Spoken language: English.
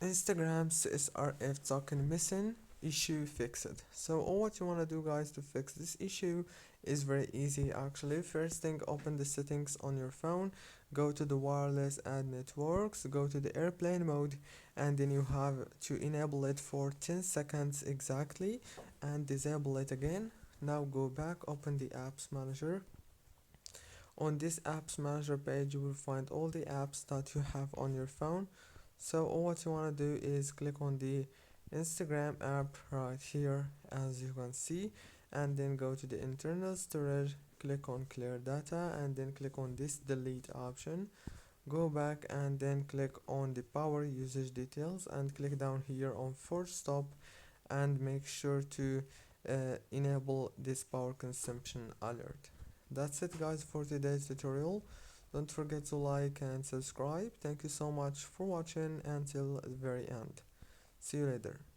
Instagram's SRF token missing issue fixed. So all what you want to do guys to fix this issue is very easy actually. First thing, open the settings on your phone, go to the wireless and networks, go to the airplane mode, and then you have to enable it for 10 seconds exactly and disable it again. Now go back, open the apps manager. On this apps manager page you will find all the apps that you have on your phone. So all what you want to do is click on the Instagram app right here as you can see, and then go to the internal storage, click on clear data, and then click on this delete option. Go back and then click on the power usage details and click down here on force stop, and make sure to enable this power consumption alert. That's it guys for today's tutorial. Don't forget to like and subscribe. Thank you so much for watching until the very end. See you later.